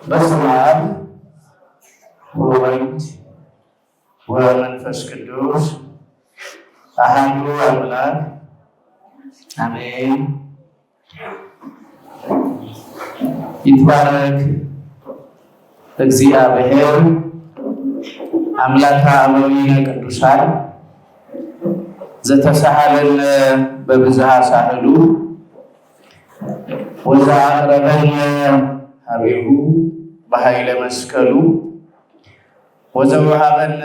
በስመ አብ ወወልድ ወመንፈስ ቅዱስ አሐዱ አምላክ አሜን። ይትባረክ እግዚአብሔር አምላከ አበዊነ ቅዱሳን ዘተሳሃለነ በብዝሃ ሳህሉ ወዘአቅረበነ ሀቤሁ በኃይለ መስቀሉ ወዘወሃበነ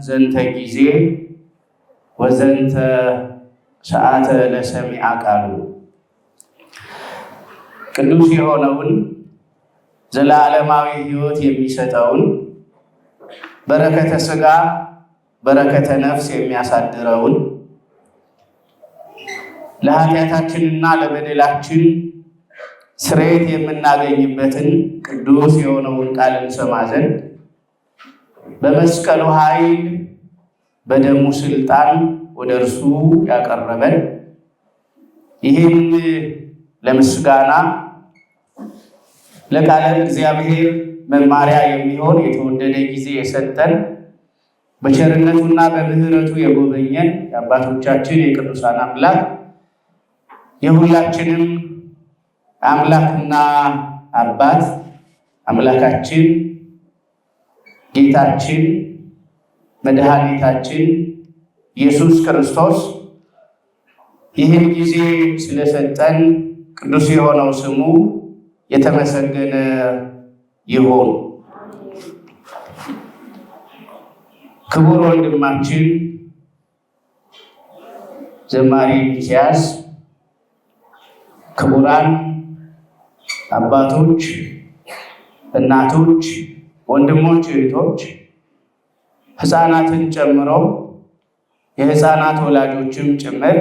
ዘንተ ጊዜ ወዘንተ ሰዓተ ለሰሚዐ ቃሉ። ቅዱስ የሆነውን ዘላለማዊ ሕይወት የሚሰጠውን በረከተ ሥጋ በረከተ ነፍስ የሚያሳድረውን ለኃጢአታችንና ለበደላችን ስርየት የምናገኝበትን ቅዱስ የሆነውን ቃል እንሰማ ዘንድ በመስቀሉ ኃይል በደሙ ስልጣን ወደ እርሱ ያቀረበን ይህን ለምስጋና ለቃለ እግዚአብሔር መማሪያ የሚሆን የተወደደ ጊዜ የሰጠን በቸርነቱና በምሕረቱ የጎበኘን የአባቶቻችን የቅዱሳን አምላክ የሁላችንም አምላክና አባት አምላካችን ጌታችን መድኃኒታችን ኢየሱስ ክርስቶስ ይህን ጊዜ ስለሰጠን ቅዱስ የሆነው ስሙ የተመሰገነ ይሁን። ክቡር ወንድማችን ዘማሪ ሚኪያስ፣ ክቡራን አባቶች፣ እናቶች፣ ወንድሞች፣ እህቶች፣ ሕፃናትን ጨምሮ የሕፃናት ወላጆችም ጭምር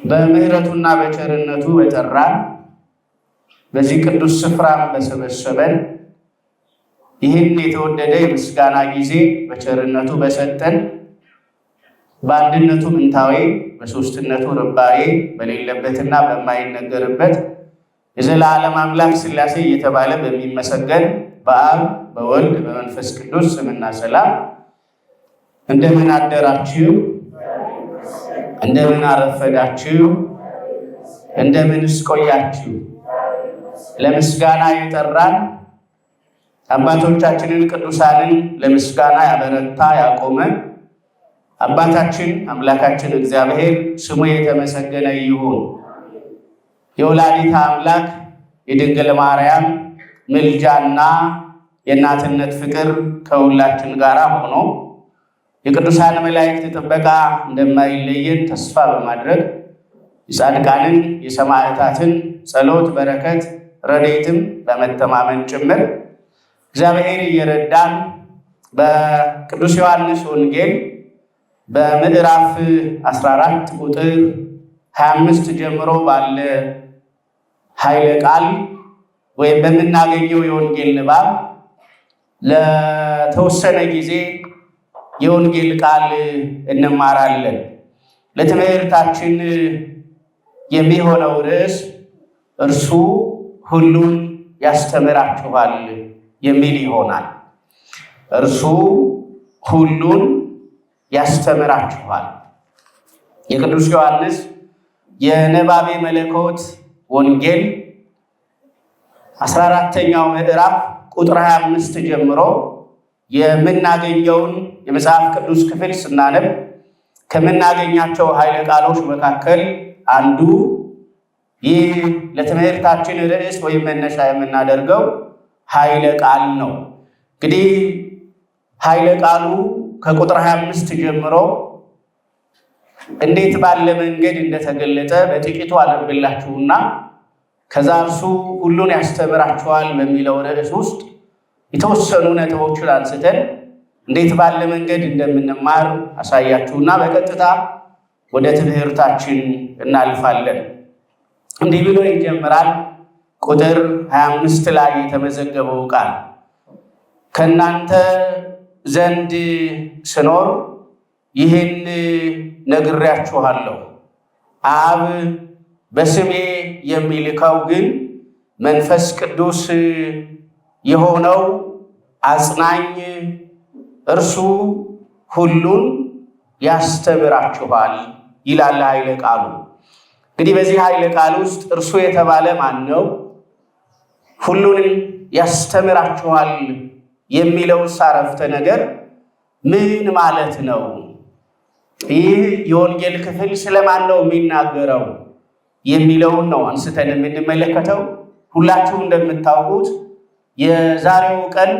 በምሕረቱና በቸርነቱ በጠራን በዚህ ቅዱስ ስፍራም በሰበሰበን ይህን የተወደደ የምስጋና ጊዜ በቸርነቱ በሰጠን በአንድነቱ ምንታዌ በሦስትነቱ ርባዬ በሌለበትና በማይነገርበት የዘላለም አምላክ ሥላሴ እየተባለ በሚመሰገን በአብ በወልድ በመንፈስ ቅዱስ ስምና ሰላም እንደምን አደራችሁ? እንደምን አረፈዳችሁ? እንደምንስ ቆያችሁ? ለምስጋና የጠራን አባቶቻችንን ቅዱሳንን ለምስጋና ያበረታ ያቆመ አባታችን አምላካችን እግዚአብሔር ስሙ የተመሰገነ ይሁን። የወላዲተ አምላክ የድንግል ማርያም ምልጃና የእናትነት ፍቅር ከሁላችን ጋር ሆኖ የቅዱሳን መላእክት ጥበቃ እንደማይለየን ተስፋ በማድረግ የጻድቃንን የሰማዕታትን ጸሎት በረከት ረድኤትም በመተማመን ጭምር እግዚአብሔር እየረዳን በቅዱስ ዮሐንስ ወንጌል በምዕራፍ 14 ቁጥር 25 ጀምሮ ባለ ኃይለ ቃል ወይም በምናገኘው የወንጌል ንባብ ለተወሰነ ጊዜ የወንጌል ቃል እንማራለን። ለትምህርታችን የሚሆነው ርዕስ እርሱ ሁሉን ያስተምራችኋል የሚል ይሆናል። እርሱ ሁሉን ያስተምራችኋል። የቅዱስ ዮሐንስ የነባቤ መለኮት ወንጌል 14ኛው ምዕራፍ ቁጥር 25 ጀምሮ የምናገኘውን የመጽሐፍ ቅዱስ ክፍል ስናነብ ከምናገኛቸው ኃይለ ቃሎች መካከል አንዱ ይህ ለትምህርታችን ርዕስ ወይም መነሻ የምናደርገው ኃይለ ቃል ነው። እንግዲህ ኃይለ ቃሉ ከቁጥር 25 ጀምሮ እንዴት ባለ መንገድ እንደተገለጠ በጥቂቱ አነብላችሁና ከዛ እርሱ ሁሉን ያስተምራችኋል በሚለው ርዕስ ውስጥ የተወሰኑ ነጥቦችን አንስተን እንዴት ባለ መንገድ እንደምንማር አሳያችሁና በቀጥታ ወደ ትምህርታችን እናልፋለን። እንዲህ ብሎ ይጀምራል። ቁጥር 25 ላይ የተመዘገበው ቃል ከእናንተ ዘንድ ስኖር ይህን ነግሬያችኋለሁ። አብ በስሜ የሚልከው ግን መንፈስ ቅዱስ የሆነው አጽናኝ እርሱ ሁሉን ያስተምራችኋል ይላል ኃይለ ቃሉ። እንግዲህ በዚህ ኃይለ ቃል ውስጥ እርሱ የተባለ ማን ነው? ሁሉን ያስተምራችኋል የሚለው አረፍተ ነገር ምን ማለት ነው? ይህ የወንጌል ክፍል ስለማን ነው የሚናገረው የሚለውን ነው አንስተን የምንመለከተው። ሁላችሁ እንደምታውቁት የዛሬው ቀን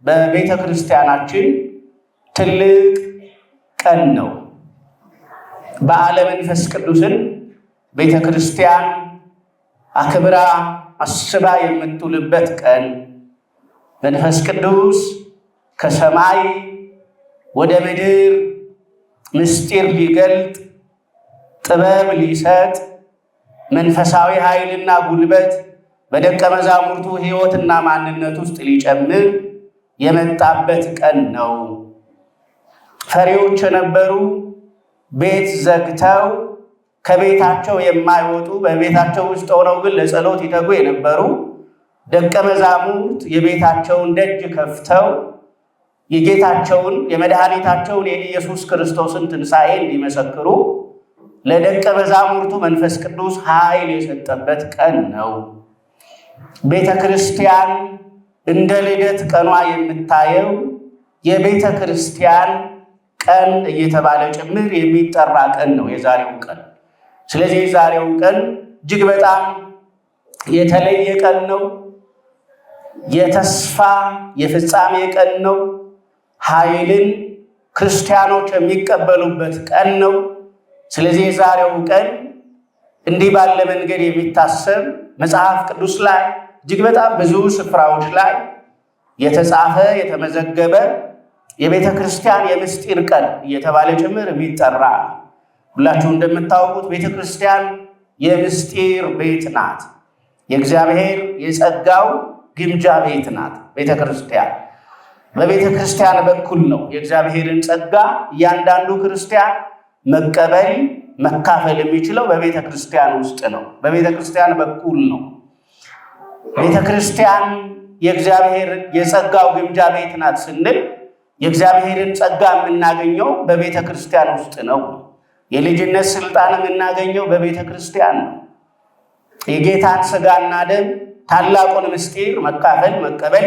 በቤተ ክርስቲያናችን ትልቅ ቀን ነው። በዓለ መንፈስ ቅዱስን ቤተ ክርስቲያን አክብራ አስባ የምትውልበት ቀን፣ መንፈስ ቅዱስ ከሰማይ ወደ ምድር ምስጢር ሊገልጥ ጥበብ ሊሰጥ መንፈሳዊ ኃይልና ጉልበት በደቀ መዛሙርቱ ሕይወትና ማንነት ውስጥ ሊጨምር የመጣበት ቀን ነው። ፈሪዎች የነበሩ ቤት ዘግተው ከቤታቸው የማይወጡ በቤታቸው ውስጥ ሆነው ግን ለጸሎት ይተጉ የነበሩ ደቀ መዛሙርት የቤታቸውን ደጅ ከፍተው የጌታቸውን የመድኃኒታቸውን የኢየሱስ ክርስቶስን ትንሣኤ እንዲመሰክሩ ለደቀ መዛሙርቱ መንፈስ ቅዱስ ኃይል የሰጠበት ቀን ነው። ቤተ ክርስቲያን እንደ ልደት ቀኗ የምታየው የቤተ ክርስቲያን ቀን እየተባለ ጭምር የሚጠራ ቀን ነው የዛሬው ቀን። ስለዚህ የዛሬው ቀን እጅግ በጣም የተለየ ቀን ነው። የተስፋ የፍጻሜ ቀን ነው። ኃይልን ክርስቲያኖች የሚቀበሉበት ቀን ነው። ስለዚህ የዛሬው ቀን እንዲህ ባለ መንገድ የሚታሰብ መጽሐፍ ቅዱስ ላይ እጅግ በጣም ብዙ ስፍራዎች ላይ የተጻፈ የተመዘገበ የቤተ ክርስቲያን የምስጢር ቀን እየተባለ ጭምር የሚጠራ ነው። ሁላችሁ እንደምታውቁት ቤተ ክርስቲያን የምስጢር ቤት ናት። የእግዚአብሔር የጸጋው ግምጃ ቤት ናት ቤተ ክርስቲያን። በቤተ ክርስቲያን በኩል ነው የእግዚአብሔርን ጸጋ እያንዳንዱ ክርስቲያን መቀበል መካፈል የሚችለው በቤተ ክርስቲያን ውስጥ ነው። በቤተ ክርስቲያን በኩል ነው። ቤተ ክርስቲያን የእግዚአብሔር የጸጋው ግምጃ ቤት ናት ስንል የእግዚአብሔርን ጸጋ የምናገኘው በቤተ ክርስቲያን ውስጥ ነው። የልጅነት ስልጣን የምናገኘው በቤተ ክርስቲያን ነው። የጌታን ሥጋና ደም ታላቁን ምስጢር መካፈል መቀበል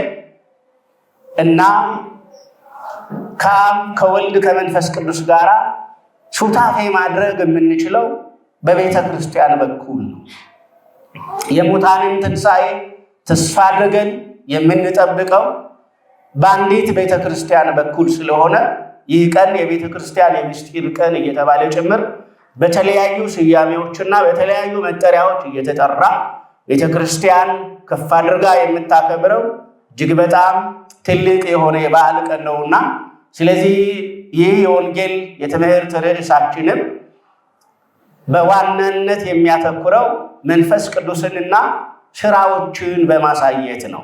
እና ከአብ ከወልድ ከመንፈስ ቅዱስ ጋር ሱታፌ ማድረግ የምንችለው በቤተ ክርስቲያን በኩል ነው። የሙታንን ትንሣኤ ተስፋ አድርገን የምንጠብቀው በአንዲት ቤተ ክርስቲያን በኩል ስለሆነ ይህ ቀን የቤተ ክርስቲያን የምስጢር ቀን እየተባለ ጭምር በተለያዩ ስያሜዎችና በተለያዩ መጠሪያዎች እየተጠራ ቤተ ክርስቲያን ከፍ አድርጋ የምታከብረው እጅግ በጣም ትልቅ የሆነ የበዓል ቀን ነውና፣ ስለዚህ ይህ የወንጌል የትምህርት ርዕሳችንም በዋናነት የሚያተኩረው መንፈስ ቅዱስንና ስራዎችን በማሳየት ነው።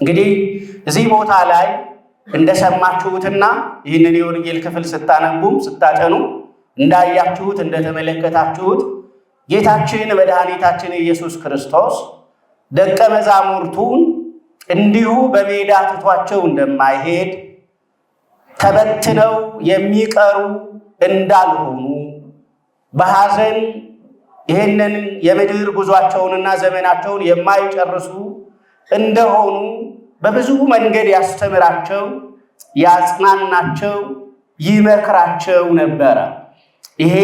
እንግዲህ እዚህ ቦታ ላይ እንደሰማችሁትና ይህንን የወንጌል ክፍል ስታነቡም ስታጠኑ እንዳያችሁት እንደተመለከታችሁት ጌታችን መድኃኒታችን ኢየሱስ ክርስቶስ ደቀ መዛሙርቱን እንዲሁ በሜዳ ትቷቸው እንደማይሄድ ተበትነው የሚቀሩ እንዳልሆኑ በሐዘን ይህንን የምድር ጉዟቸውንና ዘመናቸውን የማይጨርሱ እንደሆኑ በብዙ መንገድ ያስተምራቸው፣ ያጽናናቸው፣ ይመክራቸው ነበረ። ይሄ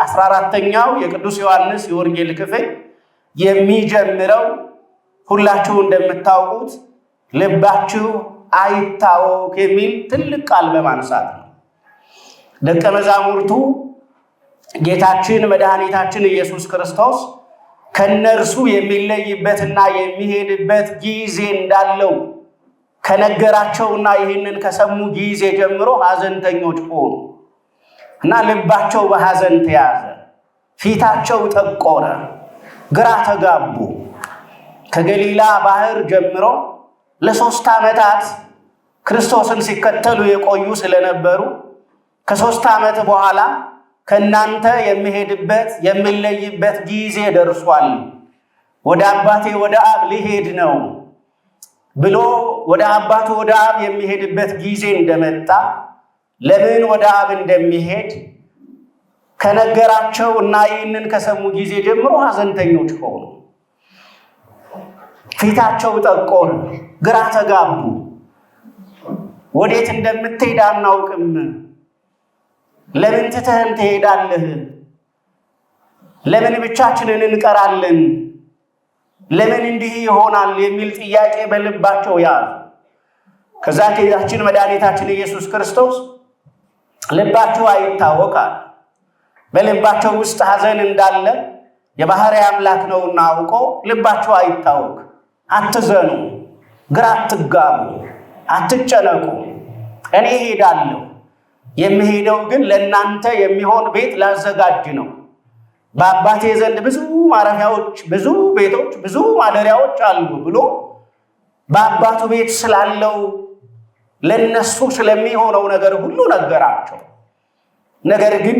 14ኛው የቅዱስ ዮሐንስ የወንጌል ክፍል የሚጀምረው ሁላችሁ እንደምታውቁት ልባችሁ አይታወክ የሚል ትልቅ ቃል በማንሳት ነው። ደቀ መዛሙርቱ ጌታችን መድኃኒታችን ኢየሱስ ክርስቶስ ከነርሱ የሚለይበትና የሚሄድበት ጊዜ እንዳለው ከነገራቸውና ይህንን ከሰሙ ጊዜ ጀምሮ ሐዘንተኞች ሆኑ እና ልባቸው በሐዘን ተያዘ፣ ፊታቸው ጠቆረ፣ ግራ ተጋቡ። ከገሊላ ባህር ጀምሮ ለ3 ዓመታት ክርስቶስን ሲከተሉ የቆዩ ስለነበሩ ከ3 ዓመት በኋላ ከእናንተ የሚሄድበት የሚለይበት ጊዜ ደርሷል፣ ወደ አባቴ ወደ አብ ሊሄድ ነው ብሎ ወደ አባቱ ወደ አብ የሚሄድበት ጊዜ እንደመጣ ለምን ወደ አብ እንደሚሄድ ከነገራቸው እና ይህንን ከሰሙ ጊዜ ጀምሮ ሐዘንተኞች ሆኑ። ፊታቸው ጠቆረ፣ ግራ ተጋቡ። ወዴት እንደምትሄድ አናውቅም፣ ለምን ትተህን ትሄዳለህ? ለምን ብቻችንን እንቀራለን? ለምን እንዲህ ይሆናል? የሚል ጥያቄ በልባቸው ያዙ። ከዛ ጌታችን መድኃኒታችን ኢየሱስ ክርስቶስ ልባችሁ አይታወቃል፣ በልባቸው ውስጥ ሐዘን እንዳለ የባሕርይ አምላክ ነውና አውቆ ልባችሁ አይታወቅ፣ አትዘኑ፣ ግራ አትጋቡ፣ አትጨነቁ። እኔ ሄዳለሁ፣ የምሄደው ግን ለእናንተ የሚሆን ቤት ላዘጋጅ ነው። በአባቴ ዘንድ ብዙ ማረፊያዎች፣ ብዙ ቤቶች፣ ብዙ ማደሪያዎች አሉ ብሎ በአባቱ ቤት ስላለው ለነሱ ስለሚሆነው ነገር ሁሉ ነገራቸው። ነገር ግን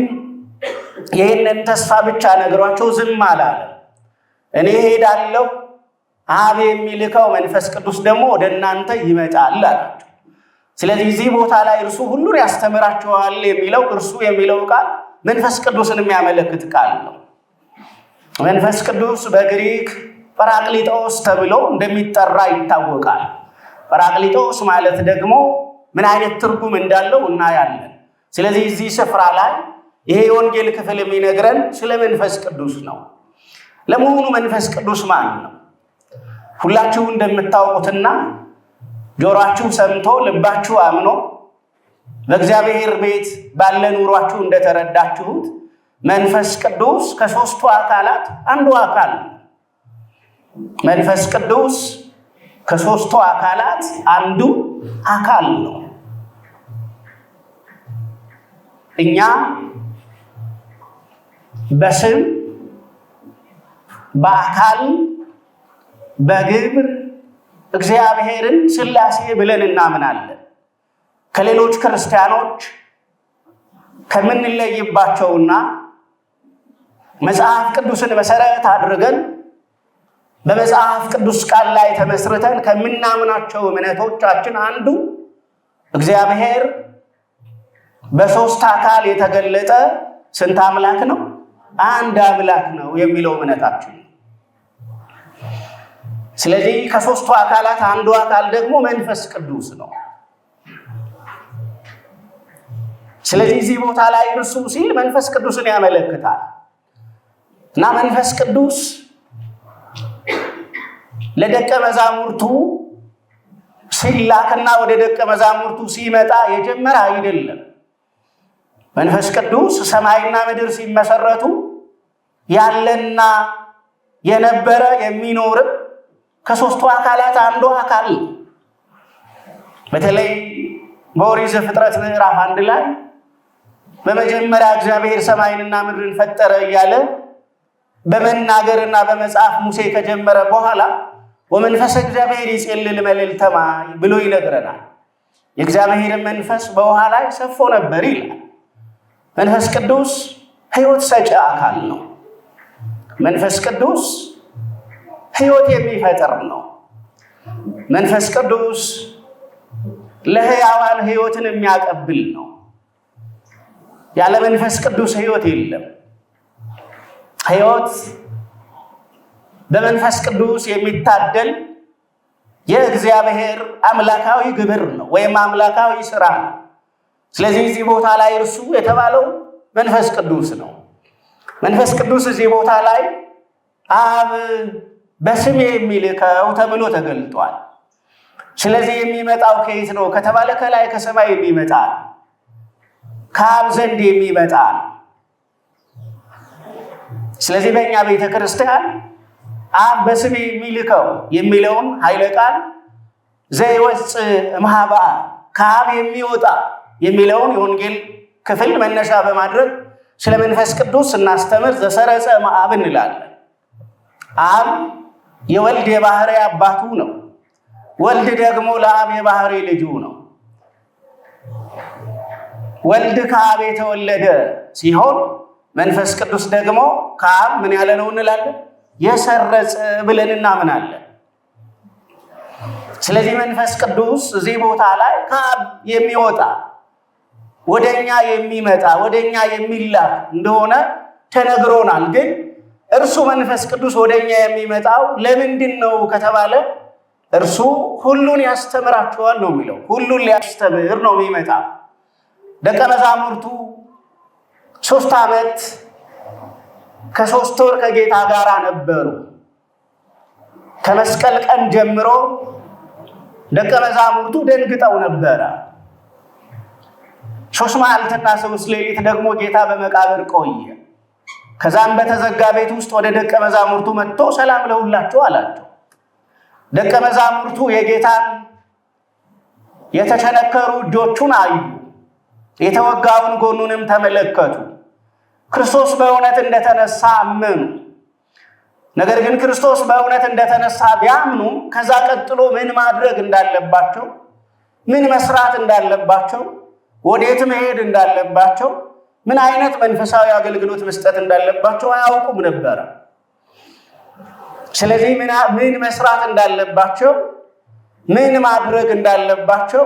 ይህንን ተስፋ ብቻ ነግሯቸው ዝም አላለ። እኔ ሄዳለሁ፣ አብ የሚልከው መንፈስ ቅዱስ ደግሞ ወደ እናንተ ይመጣል አላቸው። ስለዚህ እዚህ ቦታ ላይ እርሱ ሁሉን ያስተምራቸዋል የሚለው እርሱ የሚለው ቃል መንፈስ ቅዱስን የሚያመለክት ቃል ነው። መንፈስ ቅዱስ በግሪክ ጰራቅሊጦስ ተብሎ እንደሚጠራ ይታወቃል። ጰራቅሊጦስ ማለት ደግሞ ምን አይነት ትርጉም እንዳለው እናያለን። ስለዚህ እዚህ ስፍራ ላይ ይሄ የወንጌል ክፍል የሚነግረን ስለ መንፈስ ቅዱስ ነው። ለመሆኑ መንፈስ ቅዱስ ማን ነው? ሁላችሁ እንደምታውቁትና ጆሮአችሁ ሰምቶ ልባችሁ አምኖ በእግዚአብሔር ቤት ባለ ኑሯችሁ እንደተረዳችሁት መንፈስ ቅዱስ ከሦስቱ አካላት አንዱ አካል ነው። መንፈስ ቅዱስ ከሦስቱ አካላት አንዱ አካል ነው። እኛ በስም በአካል በግብር እግዚአብሔርን ሥላሴ ብለን እናምናለን። ከሌሎች ክርስቲያኖች ከምንለይባቸውና መጽሐፍ ቅዱስን መሰረት አድርገን በመጽሐፍ ቅዱስ ቃል ላይ ተመስርተን ከምናምናቸው እምነቶቻችን አንዱ እግዚአብሔር በሦስት አካል የተገለጠ ስንት አምላክ ነው? አንድ አምላክ ነው የሚለው እምነታችን። ስለዚህ ከሦስቱ አካላት አንዱ አካል ደግሞ መንፈስ ቅዱስ ነው። ስለዚህ እዚህ ቦታ ላይ እርሱ ሲል መንፈስ ቅዱስን ያመለክታል እና መንፈስ ቅዱስ ለደቀ መዛሙርቱ ሲላክና ወደ ደቀ መዛሙርቱ ሲመጣ የጀመረ አይደለም። መንፈስ ቅዱስ ሰማይና ምድር ሲመሰረቱ ያለና የነበረ የሚኖርም ከሦስቱ አካላት አንዱ አካል ነው። በተለይ በኦሪት ዘፍጥረት ምዕራፍ 1 ላይ በመጀመሪያ እግዚአብሔር ሰማይንና ምድርን ፈጠረ እያለ በመናገርና በመጽሐፍ ሙሴ ከጀመረ በኋላ ወመንፈስ እግዚአብሔር ይጼልል መልዕልተ ማይ ብሎ ይነግረናል። የእግዚአብሔር መንፈስ በውሃ ላይ ሰፎ ነበር ይላል። መንፈስ ቅዱስ ሕይወት ሰጪ አካል ነው። መንፈስ ቅዱስ ሕይወት የሚፈጥር ነው። መንፈስ ቅዱስ ለሕያዋን ሕይወትን የሚያቀብል ነው። ያለ መንፈስ ቅዱስ ሕይወት የለም። ሕይወት በመንፈስ ቅዱስ የሚታደል የእግዚአብሔር አምላካዊ ግብር ነው ወይም አምላካዊ ስራ ነው። ስለዚህ እዚህ ቦታ ላይ እርሱ የተባለው መንፈስ ቅዱስ ነው። መንፈስ ቅዱስ እዚህ ቦታ ላይ አብ በስሜ የሚልከው ተብሎ ተገልጧል። ስለዚህ የሚመጣው ከየት ነው ከተባለ ከላይ ከሰማይ የሚመጣ ከአብ ዘንድ የሚመጣ ነው። ስለዚህ በእኛ ቤተ ክርስቲያን አብ በስሜ የሚልከው የሚለውን ኃይለ ቃል ዘይወፅእ እምኀበ አብ ከአብ የሚወጣ የሚለውን የወንጌል ክፍል መነሻ በማድረግ ስለ መንፈስ ቅዱስ ስናስተምር ዘሰረጸ እምአብ እንላለን። አብ የወልድ የባሕርይ አባቱ ነው። ወልድ ደግሞ ለአብ የባሕርይ ልጁ ነው። ወልድ ከአብ የተወለደ ሲሆን መንፈስ ቅዱስ ደግሞ ከአብ ምን ያለ ነው እንላለን? የሰረጸ ብለን እናምናለን። ስለዚህ መንፈስ ቅዱስ እዚህ ቦታ ላይ ከአብ የሚወጣ ወደኛ የሚመጣ ወደኛ የሚላክ እንደሆነ ተነግሮናል። ግን እርሱ መንፈስ ቅዱስ ወደኛ የሚመጣው ለምንድን ነው ከተባለ እርሱ ሁሉን ያስተምራቸዋል ነው የሚለው። ሁሉን ሊያስተምር ነው የሚመጣው። ደቀ መዛሙርቱ 3 ዓመት ከ3 ወር ከጌታ ጋር ነበሩ። ከመስቀል ቀን ጀምሮ ደቀ መዛሙርቱ ደንግጠው ነበረ። 3 መዓልትና 3 ሌሊት ደግሞ ጌታ በመቃብር ቆየ። ከዛም በተዘጋ ቤት ውስጥ ወደ ደቀ መዛሙርቱ መጥቶ ሰላም ለሁላችሁ አላቸው። ደቀ መዛሙርቱ የጌታን የተቸነከሩ እጆቹን አዩ፣ የተወጋውን ጎኑንም ተመለከቱ። ክርስቶስ በእውነት እንደተነሳ አመኑ። ነገር ግን ክርስቶስ በእውነት እንደተነሳ ቢያምኑ ከዛ ቀጥሎ ምን ማድረግ እንዳለባቸው፣ ምን መስራት እንዳለባቸው፣ ወዴት መሄድ እንዳለባቸው፣ ምን አይነት መንፈሳዊ አገልግሎት መስጠት እንዳለባቸው አያውቁም ነበረ። ስለዚህ ምን መስራት እንዳለባቸው፣ ምን ማድረግ እንዳለባቸው፣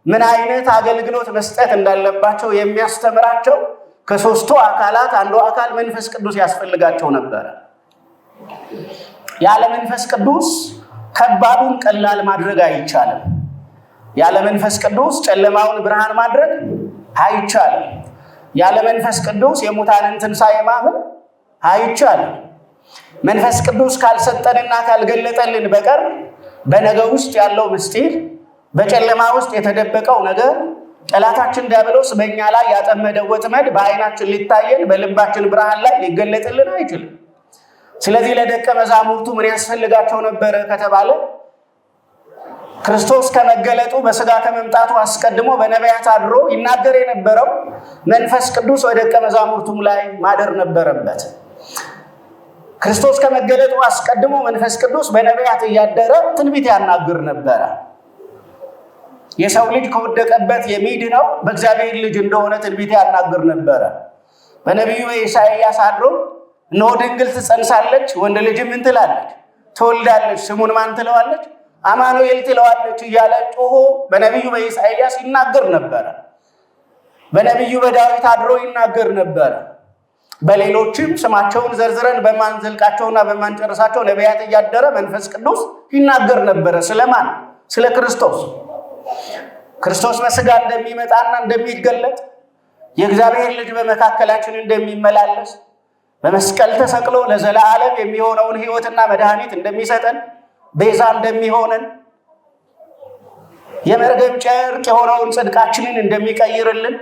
ምን አይነት አገልግሎት መስጠት እንዳለባቸው የሚያስተምራቸው ከ3ቱ አካላት አንዱ አካል መንፈስ ቅዱስ ያስፈልጋቸው ነበረ። ያለ መንፈስ ቅዱስ ከባዱን ቀላል ማድረግ አይቻልም። ያለ መንፈስ ቅዱስ ጨለማውን ብርሃን ማድረግ አይቻልም። ያለ መንፈስ ቅዱስ የሙታንን ትንሣኤ ማመን አይቻልም። መንፈስ ቅዱስ ካልሰጠንና ካልገለጠልን በቀር በነገ ውስጥ ያለው ምስጢር፣ በጨለማ ውስጥ የተደበቀው ነገር፣ ጠላታችን ዲያብሎስ በእኛ ላይ ያጠመደው ወጥመድ በዓይናችን ሊታየን በልባችን ብርሃን ላይ ሊገለጥልን አይችልም። ስለዚህ ለደቀ መዛሙርቱ ምን ያስፈልጋቸው ነበረ ከተባለ ክርስቶስ ከመገለጡ በሥጋ ከመምጣቱ አስቀድሞ በነቢያት አድሮ ይናገር የነበረው መንፈስ ቅዱስ በደቀ መዛሙርቱም ላይ ማደር ነበረበት። ክርስቶስ ከመገለጡ አስቀድሞ መንፈስ ቅዱስ በነቢያት እያደረ ትንቢት ያናግር ነበረ። የሰው ልጅ ከወደቀበት የሚድነው በእግዚአብሔር ልጅ እንደሆነ ትንቢት ያናግር ነበረ። በነቢዩ ኢሳይያስ አድሮ እነሆ ድንግል ትጸንሳለች፣ ወንድ ልጅም ምን ትላለች? ትወልዳለች፣ ስሙን ማን ትለዋለች? አማኑኤል ትለዋለች እያለ ጮሆ በነቢዩ በኢሳይያስ ይናገር ነበረ። በነቢዩ በዳዊት አድሮ ይናገር ነበረ። በሌሎችም ስማቸውን ዘርዝረን በማንዘልቃቸውና በማንጨርሳቸው ነቢያት እያደረ መንፈስ ቅዱስ ይናገር ነበረ። ስለማን? ስለ ክርስቶስ። ክርስቶስ በሥጋ እንደሚመጣና እንደሚገለጥ፣ የእግዚአብሔር ልጅ በመካከላችን እንደሚመላለስ፣ በመስቀል ተሰቅሎ ለዘላለም የሚሆነውን ሕይወትና መድኃኒት እንደሚሰጠን፣ ቤዛ እንደሚሆነን፣ የመርገም ጨርቅ የሆነውን ጽድቃችንን እንደሚቀይርልን፣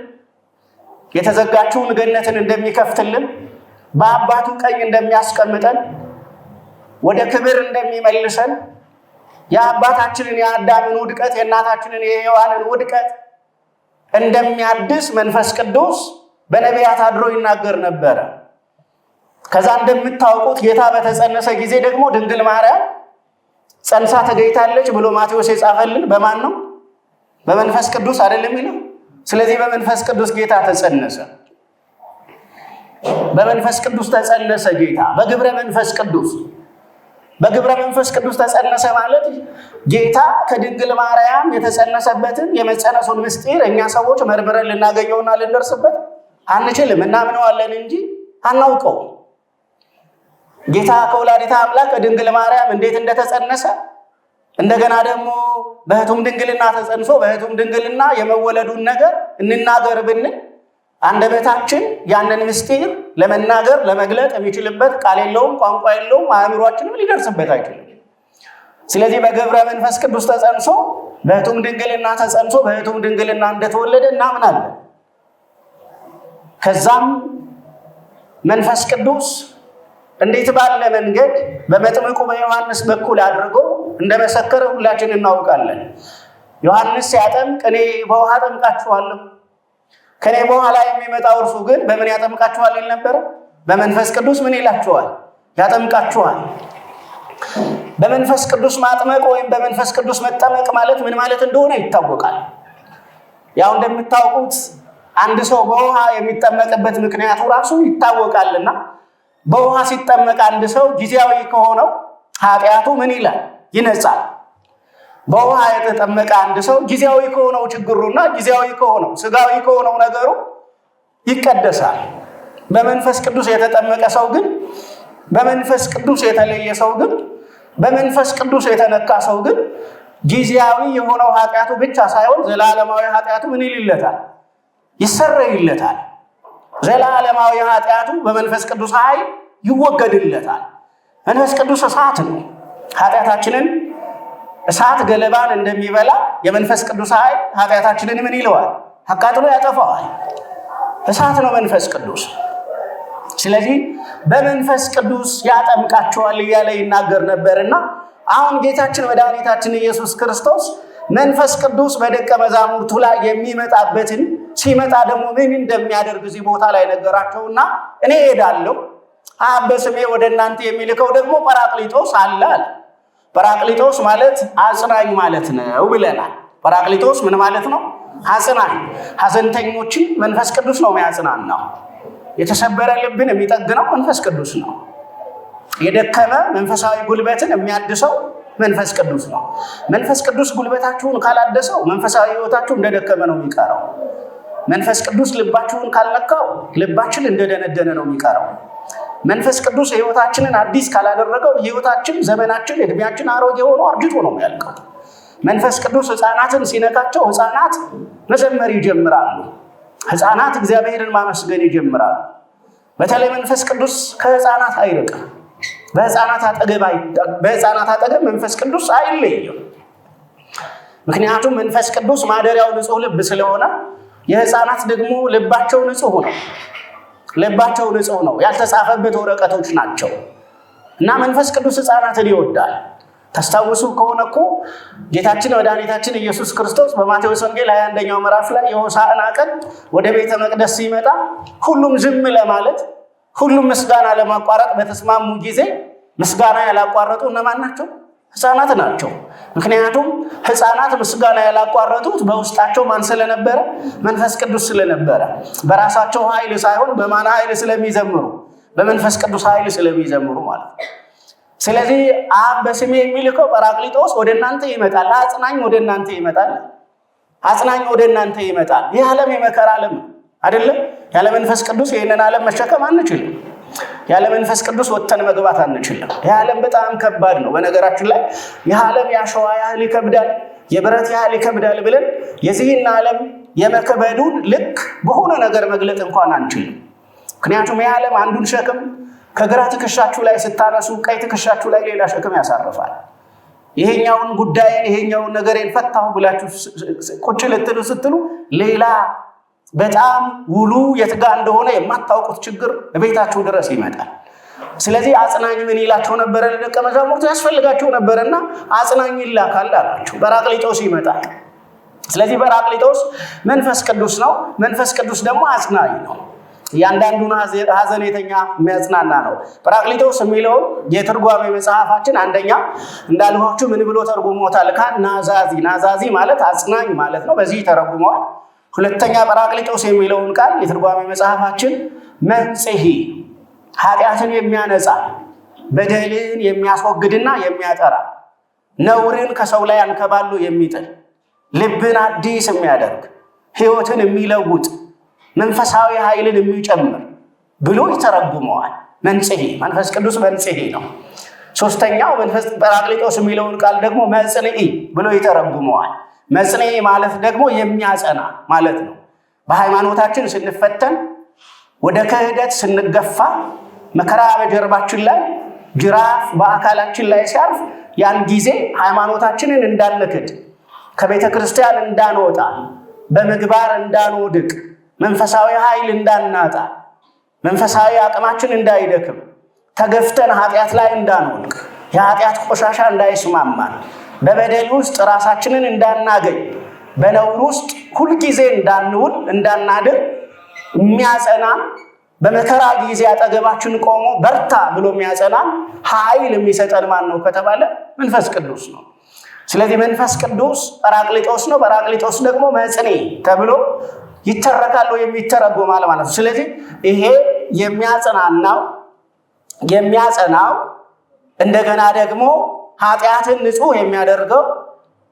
የተዘጋችውን ገነትን እንደሚከፍትልን፣ በአባቱ ቀኝ እንደሚያስቀምጠን፣ ወደ ክብር እንደሚመልሰን፣ የአባታችንን የአዳምን ውድቀት የእናታችንን የሔዋንን ውድቀት እንደሚያድስ መንፈስ ቅዱስ በነቢያት አድሮ ይናገር ነበረ። ከዛ እንደምታውቁት ጌታ በተጸነሰ ጊዜ ደግሞ ድንግል ማርያም ጸንሳ ተገኝታለች ብሎ ማቴዎስ የጻፈልን በማን ነው? በመንፈስ ቅዱስ አይደለም ይለው። ስለዚህ በመንፈስ ቅዱስ ጌታ ተጸነሰ። በመንፈስ ቅዱስ ተጸነሰ ጌታ በግብረ መንፈስ ቅዱስ። በግብረ መንፈስ ቅዱስ ተጸነሰ ማለት ጌታ ከድንግል ማርያም የተጸነሰበትን የመጸነሱን ምስጢር እኛ ሰዎች መርምረን ልናገኘውና ልንደርስበት አንችልም። እናምነዋለን እንጂ አናውቀው። ጌታ ከወላዲተ አምላክ ከድንግል ማርያም እንዴት እንደተጸነሰ እንደገና ደግሞ በሕቱም ድንግልና ተጸንሶ በሕቱም ድንግልና የመወለዱን ነገር እንናገር ብንል አንደበታችን ያንን ምስጢር ለመናገር ለመግለጥ የሚችልበት ቃል የለውም፣ ቋንቋ የለውም፣ አእምሯችንም ሊደርስበት አይችልም። ስለዚህ በግብረ መንፈስ ቅዱስ ተጸንሶ በሕቱም ድንግልና ተጸንሶ በሕቱም ድንግልና እንደተወለደ እናምናለን። ከዛም መንፈስ ቅዱስ እንዴት ባለ መንገድ በመጥምቁ በዮሐንስ በኩል አድርጎ እንደመሰከረ ሁላችን እናውቃለን። ዮሐንስ ሲያጠምቅ እኔ በውሃ አጠምቃችኋለሁ፣ ከኔ በኋላ የሚመጣው እርሱ ግን በምን ያጠምቃችኋል ይል ነበረ? በመንፈስ ቅዱስ ምን ይላችኋል? ያጠምቃችኋል። በመንፈስ ቅዱስ ማጥመቅ ወይም በመንፈስ ቅዱስ መጠመቅ ማለት ምን ማለት እንደሆነ ይታወቃል። ያው እንደምታውቁት አንድ ሰው በውሃ የሚጠመቅበት ምክንያቱ ራሱ ይታወቃልና በውሃ ሲጠመቅ አንድ ሰው ጊዜያዊ ከሆነው ኃጢአቱ ምን ይላል? ይነጻል። በውሃ የተጠመቀ አንድ ሰው ጊዜያዊ ከሆነው ችግሩና ጊዜያዊ ከሆነው ስጋዊ ከሆነው ነገሩ ይቀደሳል። በመንፈስ ቅዱስ የተጠመቀ ሰው ግን፣ በመንፈስ ቅዱስ የተለየ ሰው ግን፣ በመንፈስ ቅዱስ የተነካ ሰው ግን ጊዜያዊ የሆነው ኃጢአቱ ብቻ ሳይሆን ዘላለማዊ ኃጢአቱ ምን ይልለታል? ይሰረይለታል። ዘላለማዊ ኃጢአቱ በመንፈስ ቅዱስ ኃይል ይወገድለታል። መንፈስ ቅዱስ እሳት ነው። ኃጢአታችንን እሳት ገለባን እንደሚበላ የመንፈስ ቅዱስ ኃይል ኃጢአታችንን ምን ይለዋል? አቃጥሎ ያጠፋዋል። እሳት ነው መንፈስ ቅዱስ። ስለዚህ በመንፈስ ቅዱስ ያጠምቃቸዋል እያለ ይናገር ነበርና አሁን ጌታችን መድኃኒታችን ኢየሱስ ክርስቶስ መንፈስ ቅዱስ በደቀ መዛሙርቱ ላይ የሚመጣበትን ሲመጣ ደግሞ ምን እንደሚያደርግ እዚህ ቦታ ላይ ነገራቸውና እኔ እሄዳለሁ፣ አብ በስሜ ወደ እናንተ የሚልከው ደግሞ ጰራቅሊጦስ አለ። ጰራቅሊጦስ ማለት አጽናኝ ማለት ነው ብለናል። ጰራቅሊጦስ ምን ማለት ነው? አጽናኝ። ሐዘንተኞችን መንፈስ ቅዱስ ነው የሚያጽናናው። የተሰበረ ልብን የሚጠግነው መንፈስ ቅዱስ ነው። የደከመ መንፈሳዊ ጉልበትን የሚያድሰው መንፈስ ቅዱስ ነው። መንፈስ ቅዱስ ጉልበታችሁን ካላደሰው መንፈሳዊ ሕይወታችሁ እንደደከመ ነው የሚቀረው። መንፈስ ቅዱስ ልባችሁን ካልነካው ልባችን እንደደነደነ ነው የሚቀረው። መንፈስ ቅዱስ ሕይወታችንን አዲስ ካላደረገው ሕይወታችን፣ ዘመናችን፣ እድሜያችን አሮጌ ሆኖ አርጅቶ ነው የሚያልቀው። መንፈስ ቅዱስ ሕፃናትን ሲነካቸው ሕፃናት መዘመር ይጀምራሉ። ሕፃናት እግዚአብሔርን ማመስገን ይጀምራሉ። በተለይ መንፈስ ቅዱስ ከሕፃናት አይርቅም። በሕፃናት አጠገብ መንፈስ ቅዱስ አይለይም። ምክንያቱም መንፈስ ቅዱስ ማደሪያው ንጹሕ ልብ ስለሆነ የሕፃናት ደግሞ ልባቸው ንጹሕ ነው። ልባቸው ንጹሕ ነው። ያልተጻፈበት ወረቀቶች ናቸው እና መንፈስ ቅዱስ ሕፃናትን ይወዳል። ታስታውሱ ከሆነ እኮ ጌታችን መድኃኒታችን ኢየሱስ ክርስቶስ በማቴዎስ ወንጌል 21ኛው ምዕራፍ ላይ የሆሳዕና ቀን ወደ ቤተ መቅደስ ሲመጣ ሁሉም ዝም ለማለት ሁሉም ምስጋና ለማቋረጥ በተስማሙ ጊዜ ምስጋና ያላቋረጡ እነማን ናቸው? ሕፃናት ናቸው። ምክንያቱም ሕፃናት ምስጋና ያላቋረጡት በውስጣቸው ማን ስለነበረ? መንፈስ ቅዱስ ስለነበረ። በራሳቸው ኃይል ሳይሆን በማን ኃይል ስለሚዘምሩ? በመንፈስ ቅዱስ ኃይል ስለሚዘምሩ ማለት ነው። ስለዚህ አብ በስሜ የሚልከው ጰራቅሊጦስ ወደ እናንተ ይመጣል። አጽናኝ ወደ እናንተ ይመጣል። አጽናኝ ወደ እናንተ ይመጣል። ይህ ዓለም የመከራ ዓለም አይደለም። ያለ መንፈስ ቅዱስ ይህንን ዓለም መሸከም አንችልም። ያለ መንፈስ ቅዱስ ወጥተን መግባት አንችልም። ይህ ዓለም በጣም ከባድ ነው። በነገራችን ላይ ይህ ዓለም ያሸዋ ያህል ይከብዳል፣ የብረት ያህል ይከብዳል ብለን የዚህን ዓለም የመከበዱን ልክ በሆነ ነገር መግለጥ እንኳን አንችልም። ምክንያቱም ይህ ዓለም አንዱን ሸክም ከግራ ትከሻችሁ ላይ ስታነሱ ቀኝ ትከሻችሁ ላይ ሌላ ሸክም ያሳርፋል። ይሄኛውን ጉዳይ ይሄኛውን ነገሬን ፈታሁ ብላችሁ ቁጭ ልትሉ ስትሉ ሌላ በጣም ውሉ የትጋ እንደሆነ የማታውቁት ችግር ቤታችሁ ድረስ ይመጣል። ስለዚህ አጽናኝ ምን ይላቸው ነበረ? ለደቀ መዛሙርቱ ያስፈልጋቸው ነበርና አጽናኝ ይላካል አላቸው። ጰራቅሊጦስ ይመጣል። ስለዚህ ጰራቅሊጦስ መንፈስ ቅዱስ ነው። መንፈስ ቅዱስ ደግሞ አጽናኝ ነው። እያንዳንዱን ሐዘኔተኛ የሚያጽናና ነው። ጰራቅሊጦስ የሚለውን የትርጓሜ መጽሐፋችን አንደኛ እንዳልኋችሁ ምን ብሎ ተርጉሞታል? ናዛዚ። ናዛዚ ማለት አጽናኝ ማለት ነው። በዚህ ተረጉመዋል። ሁለተኛ ጰራቅሊጦስ የሚለውን ቃል የትርጓሜ መጽሐፋችን መንጽሔ፣ ኃጢአትን የሚያነጻ በደልን የሚያስወግድና የሚያጠራ ነውርን ከሰው ላይ አንከባሎ የሚጥል ልብን አዲስ የሚያደርግ ሕይወትን የሚለውጥ መንፈሳዊ ኃይልን የሚጨምር ብሎ ይተረጉመዋል። መንጽሔ፣ መንፈስ ቅዱስ መንጽሔ ነው። ሶስተኛው ጰራቅሊጦስ የሚለውን ቃል ደግሞ መጽንዒ ብሎ ይተረጉመዋል። መጽንዒ ማለት ደግሞ የሚያጸና ማለት ነው። በሃይማኖታችን ስንፈተን፣ ወደ ክህደት ስንገፋ፣ መከራ በጀርባችን ላይ ጅራፍ በአካላችን ላይ ሲያርፍ ያን ጊዜ ሃይማኖታችንን እንዳንክድ፣ ከቤተ ክርስቲያን እንዳንወጣ፣ በምግባር እንዳንወድቅ፣ መንፈሳዊ ኃይል እንዳናጣ፣ መንፈሳዊ አቅማችን እንዳይደክም፣ ተገፍተን ኃጢአት ላይ እንዳንወድቅ፣ የኃጢአት ቆሻሻ እንዳይስማማን፣ በበደል ውስጥ ራሳችንን እንዳናገኝ፣ በነውር ውስጥ ሁልጊዜ እንዳንውል እንዳናድር የሚያጸናን፣ በመከራ ጊዜ አጠገባችን ቆሞ በርታ ብሎ የሚያጸናን ኃይል የሚሰጠን ማን ነው ከተባለ መንፈስ ቅዱስ ነው። ስለዚህ መንፈስ ቅዱስ ጰራቅሊጦስ ነው። ጰራቅሊጦስ ደግሞ መጽንዒ ተብሎ ይተረካል ወይም ይተረጎማል ማለት ነው። ስለዚህ ይሄ የሚያጽናናው የሚያጸናው እንደገና ደግሞ ኃጢአትን ንጹሕ የሚያደርገው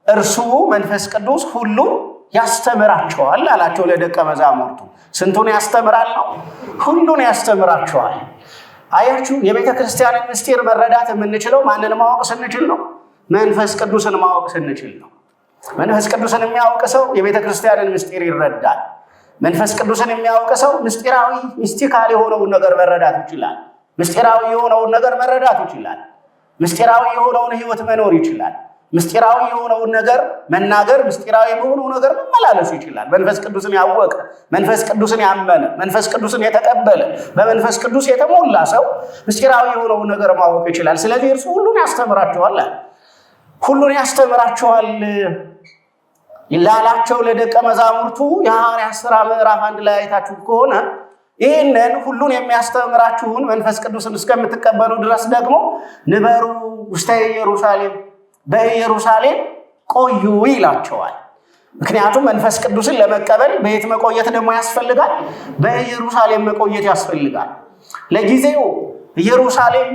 እርሱ መንፈስ ቅዱስ ሁሉን ያስተምራቸዋል አላቸው ለደቀ መዛሙርቱ። ስንቱን ያስተምራል ነው? ሁሉን ያስተምራቸዋል። አያችሁ፣ የቤተ ክርስቲያንን ምስጢር መረዳት የምንችለው ማንን ማወቅ ስንችል ነው? መንፈስ ቅዱስን ማወቅ ስንችል ነው። መንፈስ ቅዱስን የሚያውቅ ሰው የቤተ ክርስቲያንን ምስጢር ይረዳል። መንፈስ ቅዱስን የሚያውቅ ሰው ምስጢራዊ ሚስቲካል የሆነውን ነገር መረዳት ይችላል። ምስጢራዊ የሆነውን ነገር መረዳት ይችላል። ምስጢራዊ የሆነውን ሕይወት መኖር ይችላል። ምስጢራዊ የሆነውን ነገር መናገር፣ ምስጢራዊ የሆነው ነገር መመላለስ ይችላል። መንፈስ ቅዱስን ያወቀ፣ መንፈስ ቅዱስን ያመነ፣ መንፈስ ቅዱስን የተቀበለ፣ በመንፈስ ቅዱስ የተሞላ ሰው ምስጢራዊ የሆነውን ነገር ማወቅ ይችላል። ስለዚህ እርሱ ሁሉን ያስተምራቸዋል። ሁሉን ያስተምራቸዋል ላላቸው ለደቀ መዛሙርቱ የሐዋርያት ሥራ ምዕራፍ 1 ላይ አይታችሁ ከሆነ ይህንን ሁሉን የሚያስተምራችሁን መንፈስ ቅዱስን እስከምትቀበሉ ድረስ ደግሞ ንበሩ ውስተ ኢየሩሳሌም፣ በኢየሩሳሌም ቆዩ ይላቸዋል። ምክንያቱም መንፈስ ቅዱስን ለመቀበል በየት መቆየት ደግሞ ያስፈልጋል? በኢየሩሳሌም መቆየት ያስፈልጋል። ለጊዜው ኢየሩሳሌም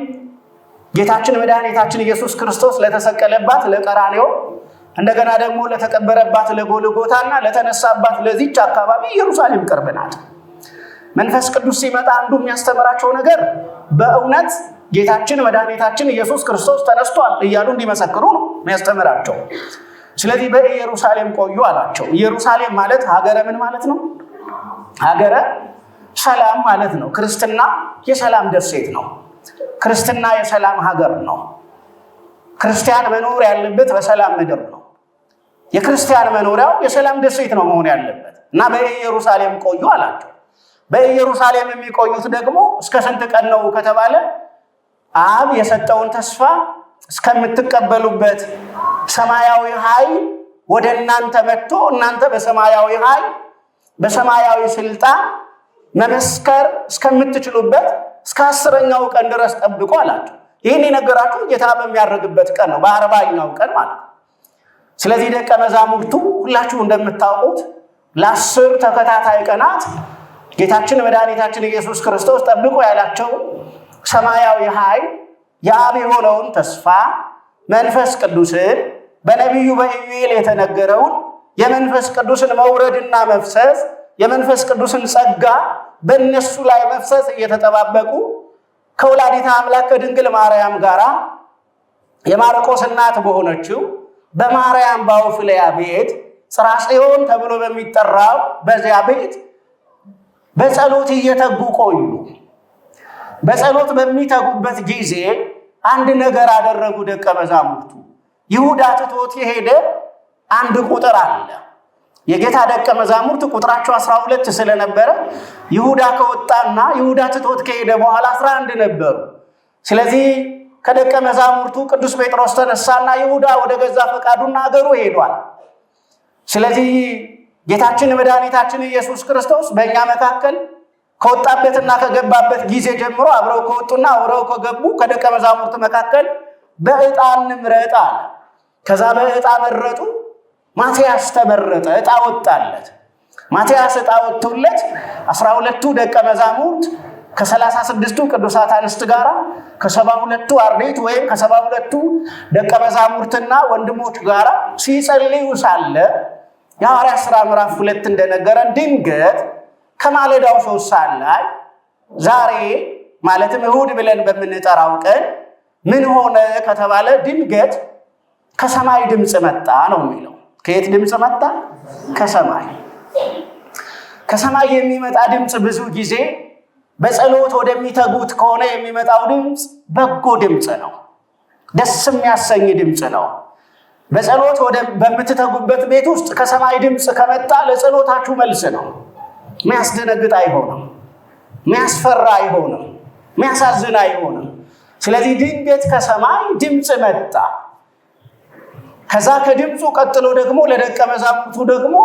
ጌታችን መድኃኒታችን ኢየሱስ ክርስቶስ ለተሰቀለባት ለቀራንዮ፣ እንደገና ደግሞ ለተቀበረባት ለጎልጎታና ለተነሳባት ለዚች አካባቢ ኢየሩሳሌም ቅርብ ናት። መንፈስ ቅዱስ ሲመጣ አንዱ የሚያስተምራቸው ነገር በእውነት ጌታችን መድኃኒታችን ኢየሱስ ክርስቶስ ተነስቷል እያሉ እንዲመሰክሩ ነው የሚያስተምራቸው። ስለዚህ በኢየሩሳሌም ቆዩ አላቸው። ኢየሩሳሌም ማለት ሀገረ ምን ማለት ነው? ሀገረ ሰላም ማለት ነው። ክርስትና የሰላም ደሴት ነው። ክርስትና የሰላም ሀገር ነው። ክርስቲያን መኖር ያለበት በሰላም ምድር ነው። የክርስቲያን መኖሪያው የሰላም ደሴት ነው መሆን ያለበት እና በኢየሩሳሌም ቆዩ አላቸው። በኢየሩሳሌም የሚቆዩት ደግሞ እስከ ስንት ቀን ነው ከተባለ አብ የሰጠውን ተስፋ እስከምትቀበሉበት ሰማያዊ ኃይል ወደ እናንተ መጥቶ እናንተ በሰማያዊ ኃይል በሰማያዊ ስልጣን መመስከር እስከምትችሉበት እስከ 10ኛው ቀን ድረስ ጠብቁ አላቸው። ይህን የነገራችሁ ጌታ በሚያደርግበት ቀን ነው፣ በ40ኛው ቀን ማለት ነው። ስለዚህ ደቀ መዛሙርቱ ሁላችሁ እንደምታውቁት ለ10 ተከታታይ ቀናት ጌታችን መድኃኒታችን ኢየሱስ ክርስቶስ ጠብቆ ያላቸው ሰማያዊ ኃይል የአብ የሆነውን ተስፋ መንፈስ ቅዱስን በነቢዩ በኢዩኤል የተነገረውን የመንፈስ ቅዱስን መውረድና መፍሰስ የመንፈስ ቅዱስን ጸጋ በእነሱ ላይ መፍሰስ እየተጠባበቁ ከወላዲተ አምላክ ከድንግል ማርያም ጋር የማርቆስ እናት በሆነችው በማርያም ባውፍልያ ቤት ጽርሐ ጽዮን ተብሎ በሚጠራው በዚያ ቤት በጸሎት እየተጉ ቆዩ። በጸሎት በሚተጉበት ጊዜ አንድ ነገር አደረጉ ደቀ መዛሙርቱ። ይሁዳ ትቶት የሄደ አንድ ቁጥር አለ። የጌታ ደቀ መዛሙርት ቁጥራቸው 12 ስለነበረ ይሁዳ ከወጣና ይሁዳ ትቶት ከሄደ በኋላ 11 ነበሩ። ስለዚህ ከደቀ መዛሙርቱ ቅዱስ ጴጥሮስ ተነሳና ይሁዳ ወደ ገዛ ፈቃዱና አገሩ ሄዷል። ስለዚህ ጌታችን መድኃኒታችን ኢየሱስ ክርስቶስ በእኛ መካከል ከወጣበትና ከገባበት ጊዜ ጀምሮ አብረው ከወጡና አብረው ከገቡ ከደቀ መዛሙርት መካከል በዕጣ እንምረጥ አለ። ከዛ በዕጣ መረጡ። ማትያስ ተመረጠ፣ ዕጣ ወጣለት። ማትያስ ዕጣ ወጥቶለት 12ቱ ደቀ መዛሙርት ከ36ቱ ቅዱሳት አንስት ጋር ከ72ቱ አርድእት ወይም ከ72ቱ ደቀ መዛሙርትና ወንድሞች ጋር ሲጸልዩ ሳለ የሐዋርያት ሥራ ምዕራፍ 2 እንደነገረን ድንገት ከማለዳው 3 ሰዓት ላይ ዛሬ ማለትም እሑድ ብለን በምንጠራው ቀን ምን ሆነ ከተባለ ድንገት ከሰማይ ድምፅ መጣ ነው የሚለው። ከየት ድምፅ መጣ? ከሰማይ። ከሰማይ የሚመጣ ድምፅ ብዙ ጊዜ በጸሎት ወደሚተጉት ከሆነ የሚመጣው ድምፅ በጎ ድምፅ ነው፣ ደስ የሚያሰኝ ድምፅ ነው። በጸሎት በምትተጉበት ቤት ውስጥ ከሰማይ ድምፅ ከመጣ ለጸሎታችሁ መልስ ነው። የሚያስደነግጥ አይሆንም፣ የሚያስፈራ አይሆንም፣ የሚያሳዝን አይሆንም። ስለዚህ ድንገት ከሰማይ ድምፅ መጣ። ከዛ ከድምፁ ቀጥሎ ደግሞ ለደቀ መዛሙርቱ ደግሞ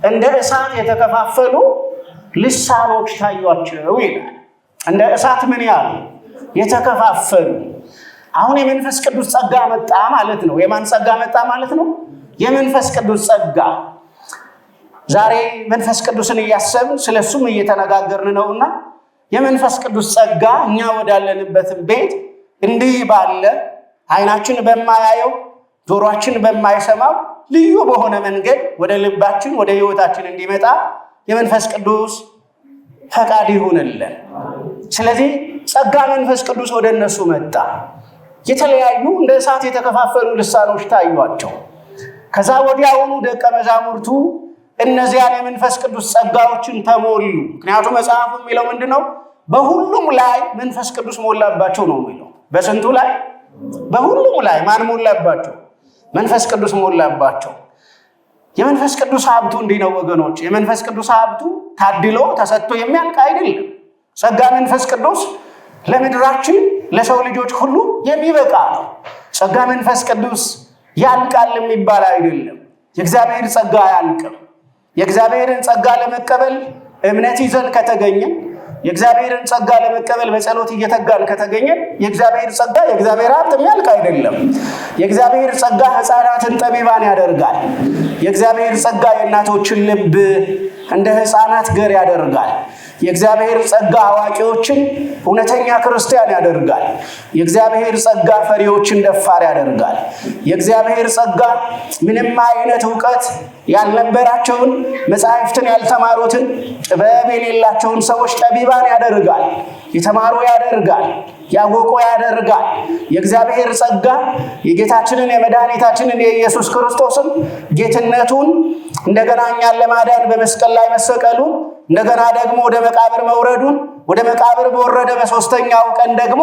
እንደ እሳት የተከፋፈሉ ልሳኖች ታዩአቸው ይላል። እንደ እሳት ምን ያሉ የተከፋፈሉ። አሁን የመንፈስ ቅዱስ ጸጋ መጣ ማለት ነው። የማን ጸጋ መጣ ማለት ነው? የመንፈስ ቅዱስ ጸጋ። ዛሬ መንፈስ ቅዱስን እያሰብን ስለሱም እየተነጋገርን ነውና የመንፈስ ቅዱስ ጸጋ እኛ ወዳለንበት ቤት እንዲህ ባለ ዓይናችን በማያየው ጆሮአችን በማይሰማው ልዩ በሆነ መንገድ ወደ ልባችን ወደ ሕይወታችን እንዲመጣ የመንፈስ ቅዱስ ፈቃድ ይሁንልን። ስለዚህ ጸጋ መንፈስ ቅዱስ ወደ እነሱ መጣ። የተለያዩ እንደ እሳት የተከፋፈሉ ልሳኖች ታዩአቸው። ከዛ ወዲያውኑ ደቀ መዛሙርቱ እነዚያን የመንፈስ ቅዱስ ጸጋዎችን ተሞሉ። ምክንያቱም መጽሐፉ የሚለው ምንድነው? በሁሉም ላይ መንፈስ ቅዱስ ሞላባቸው ነው የሚለው። በስንቱ ላይ? በሁሉም ላይ። ማን ሞላባቸው? መንፈስ ቅዱስ ሞላባቸው። የመንፈስ ቅዱስ ሀብቱ እንዲህ ነው ወገኖች። የመንፈስ ቅዱስ ሀብቱ ታድሎ ተሰጥቶ የሚያልቅ አይደለም። ጸጋ መንፈስ ቅዱስ ለምድራችን ለሰው ልጆች ሁሉ የሚበቃ ነው። ጸጋ መንፈስ ቅዱስ ያልቃል የሚባል አይደለም። የእግዚአብሔር ጸጋ አያልቅም። የእግዚአብሔርን ጸጋ ለመቀበል እምነት ይዘን ከተገኘን፣ የእግዚአብሔርን ጸጋ ለመቀበል በጸሎት እየተጋን ከተገኘን የእግዚአብሔር ጸጋ የእግዚአብሔር ሀብት የሚያልቅ አይደለም። የእግዚአብሔር ጸጋ ሕፃናትን ጠቢባን ያደርጋል። የእግዚአብሔር ጸጋ የእናቶችን ልብ እንደ ሕፃናት ገር ያደርጋል። የእግዚአብሔር ጸጋ አዋቂዎችን እውነተኛ ክርስቲያን ያደርጋል። የእግዚአብሔር ጸጋ ፈሪዎችን ደፋር ያደርጋል። የእግዚአብሔር ጸጋ ምንም አይነት እውቀት ያልነበራቸውን መጻሕፍትን ያልተማሩትን ጥበብ የሌላቸውን ሰዎች ጠቢባን ያደርጋል። የተማሩ ያደርጋል። ያወቁ ያደርጋል። የእግዚአብሔር ጸጋ የጌታችንን የመድኃኒታችንን የኢየሱስ ክርስቶስን ጌትነቱን እንደገና እኛን ለማዳን በመስቀል ላይ መሰቀሉን እንደገና ደግሞ ወደ መቃብር መውረዱን ወደ መቃብር በወረደ በሶስተኛው ቀን ደግሞ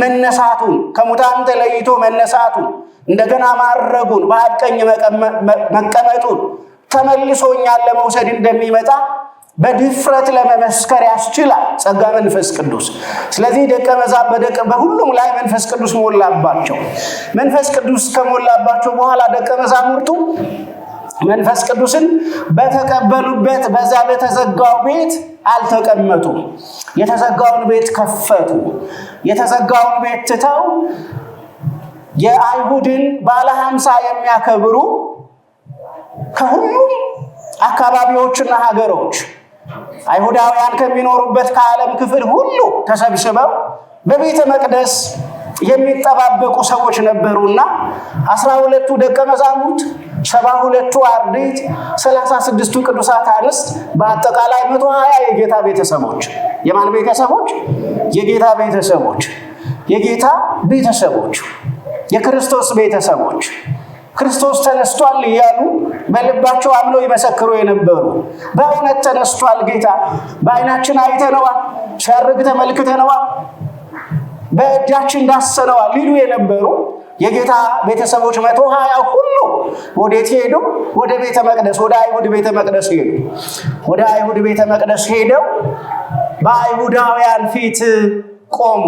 መነሳቱን ከሙታን ተለይቶ መነሳቱን እንደገና ማረጉን በአብ ቀኝ መቀመጡን ተመልሶ እኛን ለመውሰድ እንደሚመጣ በድፍረት ለመመስከር ያስችላል ጸጋ መንፈስ ቅዱስ። ስለዚህ በሁሉም ላይ መንፈስ ቅዱስ ሞላባቸው። መንፈስ ቅዱስ ከሞላባቸው በኋላ ደቀ መዛሙርቱ መንፈስ ቅዱስን በተቀበሉበት በዛ በተዘጋው ቤት አልተቀመጡም። የተዘጋውን ቤት ከፈቱ። የተዘጋውን ቤት ትተው የአይሁድን ባለ 50 የሚያከብሩ ከሁሉም አካባቢዎችና ሀገሮች አይሁዳውያን ከሚኖሩበት ከዓለም ክፍል ሁሉ ተሰብስበው በቤተ መቅደስ የሚጠባበቁ ሰዎች ነበሩና 12ቱ ደቀ መዛሙርት 72ቱ አርድእት 36ቱ ቅዱሳት አንስት በአጠቃላይ 120 የጌታ ቤተሰቦች። የማን ቤተሰቦች? የጌታ ቤተሰቦች። የጌታ ቤተሰቦች፣ የክርስቶስ ቤተሰቦች ክርስቶስ ተነስቷል እያሉ በልባቸው አምነው ይመሰክሩ የነበሩ በእውነት ተነስቷል ጌታ በዓይናችን አይተነዋል፣ ሲያርግ ተመልክተነዋል፣ በእጃችን ዳሰነዋል ሊሉ የነበሩ የጌታ ቤተሰቦች 120 ሁሉ ወዴት ሄዱ? ወደ ቤተ መቅደስ፣ ወደ አይሁድ ቤተ መቅደስ ሄዱ። ወደ አይሁድ ቤተ መቅደስ ሄደው በአይሁዳውያን ፊት ቆሙ።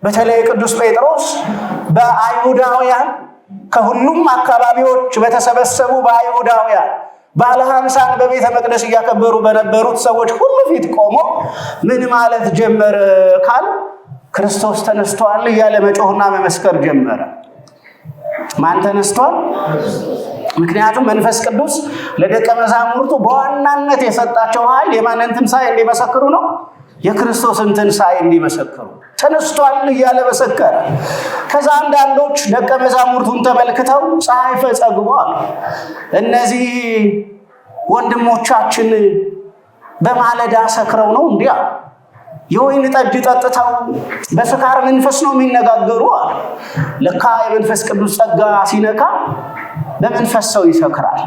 በተለይ ቅዱስ ጴጥሮስ በአይሁዳውያን ከሁሉም አካባቢዎች በተሰበሰቡ በአይሁዳውያን ባለ 50 በቤተ መቅደስ እያከበሩ በነበሩት ሰዎች ሁሉ ፊት ቆሞ ምን ማለት ጀመረ ካል ክርስቶስ ተነስቷል እያለ መጮህና መመስከር ጀመረ። ማን ተነስቷል? ምክንያቱም መንፈስ ቅዱስ ለደቀ መዛሙርቱ በዋናነት የሰጣቸው ኃይል የማንን ትንሣኤ እንዲመሰክሩ ነው? የክርስቶስን ትንሣኤ እንዲመሰክሩ ተነስቷል እያለ መሰከረ። ከዛ አንዳንዶች ደቀ መዛሙርቱን ተመልክተው ፀሐይ ፈጸግቧል፣ እነዚህ ወንድሞቻችን በማለዳ ሰክረው ነው እንዲያ የወይን ጠጅ ጠጥተው በስካር መንፈስ ነው የሚነጋገሩ አሉ። ለካ የመንፈስ ቅዱስ ጸጋ ሲነካ በመንፈስ ሰው ይሰክራል።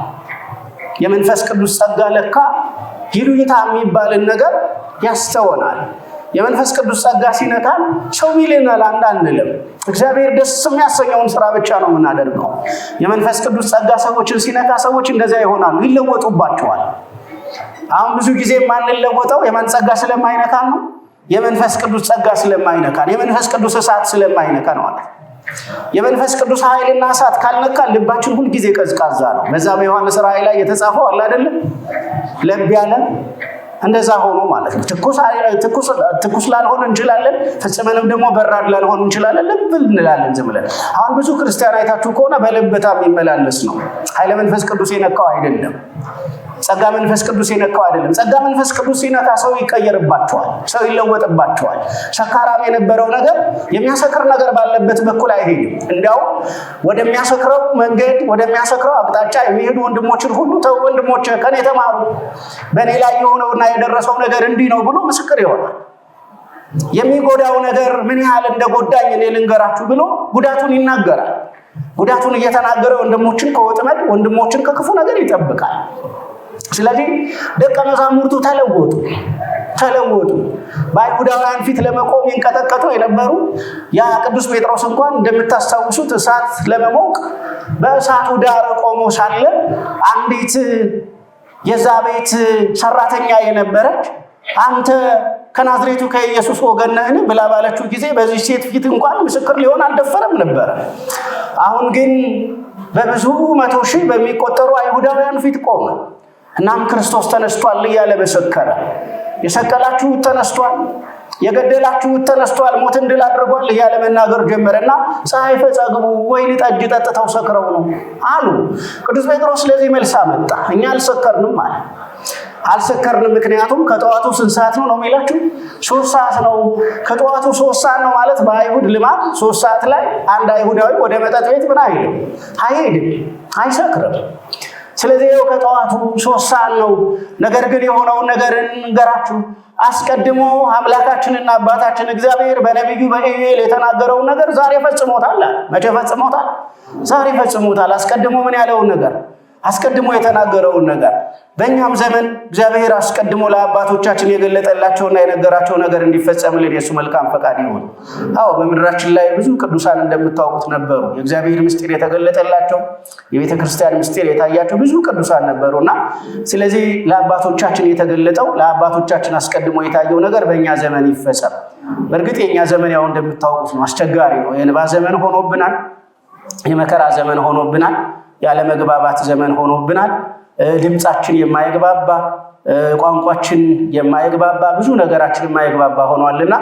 የመንፈስ ቅዱስ ጸጋ ለካ ይሉኝታ የሚባልን ነገር ያስተወናል። የመንፈስ ቅዱስ ጸጋ ሲነካን ሰው ይለናል አንልም። እግዚአብሔር ደስ የሚያሰኘውን ስራ ብቻ ነው የምናደርገው። የመንፈስ ቅዱስ ጸጋ ሰዎችን ሲነካ ሰዎች እንደዚያ ይሆናሉ፣ ይለወጡባቸዋል። አሁን ብዙ ጊዜ የማንለወጠው የማን ጸጋ ስለማይነካን ነው? የመንፈስ ቅዱስ ጸጋ ስለማይነካን፣ የመንፈስ ቅዱስ እሳት ስለማይነካን ማለት። የመንፈስ ቅዱስ ኃይልና እሳት ካልነካን ልባችን ሁልጊዜ ቀዝቃዛ ነው። በዛ በዮሐንስ ራእይ ላይ የተጻፈው አለ አይደለ? ለብ ያለ እንደዛ ሆኖ ማለት ነው። ትኩስ ላልሆን እንችላለን፣ ፍጽመንም ደግሞ በራድ ላልሆን እንችላለን። ልብ እንላለን ዝም ብለን። አሁን ብዙ ክርስቲያን አይታችሁ ከሆነ በልበታ የሚመላለስ ነው። ኃይለ መንፈስ ቅዱስ የነካው አይደለም። ጸጋ መንፈስ ቅዱስ የነካው አይደለም። ጸጋ መንፈስ ቅዱስ ሲነካ ሰው ይቀየርባቸዋል፣ ሰው ይለወጥባቸዋል። ሰካራም የነበረው ነገር የሚያሰክር ነገር ባለበት በኩል አይሄድም። እንዲያውም ወደሚያሰክረው መንገድ ወደሚያሰክረው አቅጣጫ የሚሄዱ ወንድሞችን ሁሉ ተው ወንድሞች ከኔ ተማሩ፣ በእኔ ላይ የሆነውና የደረሰው ነገር እንዲህ ነው ብሎ ምስክር ይሆናል። የሚጎዳው ነገር ምን ያህል እንደጎዳኝ እኔ ልንገራችሁ ብሎ ጉዳቱን ይናገራል። ጉዳቱን እየተናገረ ወንድሞችን ከወጥመድ ወንድሞችን ከክፉ ነገር ይጠብቃል። ስለዚህ ደቀ መዛሙርቱ ተለወጡ። በአይሁዳውያን ፊት ለመቆም ይንቀጠቀጡ የነበሩ ያ ቅዱስ ጴጥሮስ እንኳን እንደምታስታውሱት እሳት ለመሞቅ በእሳቱ ዳር ቆሞ ሳለ አንዲት የዛ ቤት ሰራተኛ የነበረች አንተ ከናዝሬቱ ከኢየሱስ ወገን ነህን ብላ ባለችው ጊዜ በዚህ ሴት ፊት እንኳን ምስክር ሊሆን አልደፈረም ነበር። አሁን ግን በብዙ 100 ሺህ በሚቆጠሩ አይሁዳውያን ፊት ቆመ። እናም ክርስቶስ ተነስቷል እያለ መሰከረ። የሰቀላችሁት ተነስቷል፣ የገደላችሁት ተነስቷል፣ ሞትን ድል አድርጓል እያለ መናገር ጀመረና ፀሐይ ፈጸግቡ ወይን ጠጅ ጠጥተው ሰክረው ነው አሉ። ቅዱስ ጴጥሮስ ለዚህ መልስ አመጣ። እኛ አልሰከርንም አለ። አልሰከርንም ምክንያቱም ከጠዋቱ ስንት ሰዓት ነው የሚላችሁ? 3 ሰዓት ነው። ከጠዋቱ 3 ሰዓት ነው ማለት በአይሁድ ልማድ 3 ሰዓት ላይ አንድ አይሁዳዊ ወደ መጠጥ ቤት ምን አይሄድም፣ አይሰክርም። ስለዚህ ከጠዋቱ 3 ሰዓት ነው። ነገር ግን የሆነውን ነገር እንገራችሁ። አስቀድሞ አምላካችንና አባታችን እግዚአብሔር በነቢዩ በኢዩኤል የተናገረውን ነገር ዛሬ ፈጽሞታል። መቼ ፈጽሞታል? ዛሬ ፈጽሞታል። አስቀድሞ ምን ያለውን ነገር አስቀድሞ የተናገረውን ነገር በእኛም ዘመን እግዚአብሔር አስቀድሞ ለአባቶቻችን የገለጠላቸውና የነገራቸው ነገር እንዲፈጸምልን የሱ መልካም ፈቃድ ይሁን። አዎ በምድራችን ላይ ብዙ ቅዱሳን እንደምታውቁት ነበሩ። የእግዚአብሔር ምስጢር የተገለጠላቸው የቤተ ክርስቲያን ምስጢር የታያቸው ብዙ ቅዱሳን ነበሩና ስለዚህ ለአባቶቻችን የተገለጠው ለአባቶቻችን አስቀድሞ የታየው ነገር በእኛ ዘመን ይፈጸም። በእርግጥ የእኛ ዘመን ያው እንደምታውቁት ነው፣ አስቸጋሪ ነው። የእንባ ዘመን ሆኖብናል፣ የመከራ ዘመን ሆኖብናል፣ ያለ መግባባት ዘመን ሆኖብናል። ድምጻችን የማይግባባ ቋንቋችን የማይግባባ ብዙ ነገራችን የማይግባባ ሆኗልና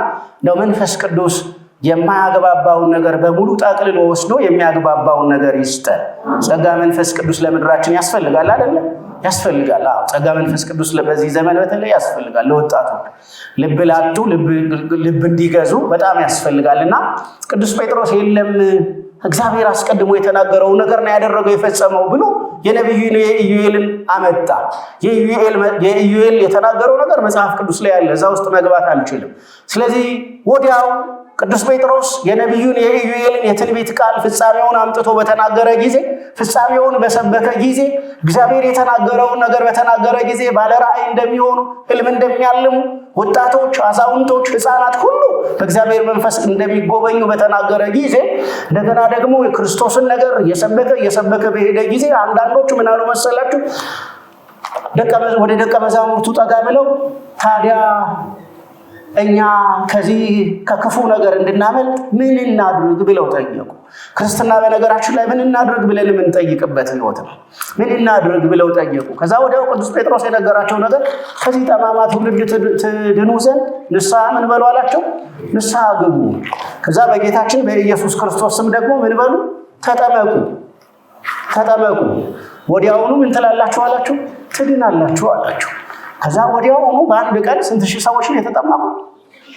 ነው መንፈስ ቅዱስ የማያግባባውን ነገር በሙሉ ጠቅልሎ ወስዶ የሚያግባባውን ነገር ይስጠን። ጸጋ መንፈስ ቅዱስ ለምድራችን ያስፈልጋል አይደለ? ያስፈልጋል። አዎ ጸጋ መንፈስ ቅዱስ በዚህ ዘመን በተለይ ያስፈልጋል። ለወጣቶች ልብ ላጡ ልብ እንዲገዙ በጣም ያስፈልጋልና ቅዱስ ጴጥሮስ የለም እግዚአብሔር አስቀድሞ የተናገረውን ነገር ነው ያደረገው የፈጸመው ብሎ የነቢዩን የኢዩኤልን አመጣ። የኢዩኤል የተናገረው ነገር መጽሐፍ ቅዱስ ላይ ያለ፣ እዛ ውስጥ መግባት አልችልም። ስለዚህ ወዲያው ቅዱስ ጴጥሮስ የነቢዩን የኢዩኤልን የትንቢት ቃል ፍጻሜውን አምጥቶ በተናገረ ጊዜ፣ ፍጻሜውን በሰበከ ጊዜ፣ እግዚአብሔር የተናገረውን ነገር በተናገረ ጊዜ ባለ ራእይ እንደሚሆኑ፣ ህልም እንደሚያልሙ ወጣቶች፣ አዛውንቶች፣ ህፃናት ሁሉ በእግዚአብሔር መንፈስ እንደሚጎበኙ በተናገረ ጊዜ እንደገና ደግሞ የክርስቶስን ነገር እየሰበከ በሄደ ጊዜ አንዳንዶቹ ምን አሉ መሰላችሁ? ወደ ደቀ መዛሙርቱ ጠጋ ብለው ታዲያ እኛ ከዚህ ከክፉ ነገር እንድናመልጥ ምን እናድርግ ብለው ጠየቁ። ክርስትና በነገራችን ላይ ምን እናድርግ ብለን የምንጠይቅበት ህይወት ነው። ምን እናድርግ ብለው ጠየቁ። ከዛ ወዲያው ቅዱስ ጴጥሮስ የነገራቸው ነገር ከዚህ ጠማማ ትውልድ ትድኑ ዘንድ ንስሐ ምን በሉ አላቸው? ንስሐ ግቡ። ከዛ በጌታችን በኢየሱስ ክርስቶስ ስም ደግሞ ምን በሉ? ተጠመቁ። ወዲያውኑ ምን ትላላችሁ አላቸው? ትድናላችሁ አላቸው። ከዛ ወዲያውኑ በአንድ ቀን ስንት ሺህ ሰዎች ነው የተጠመቁ?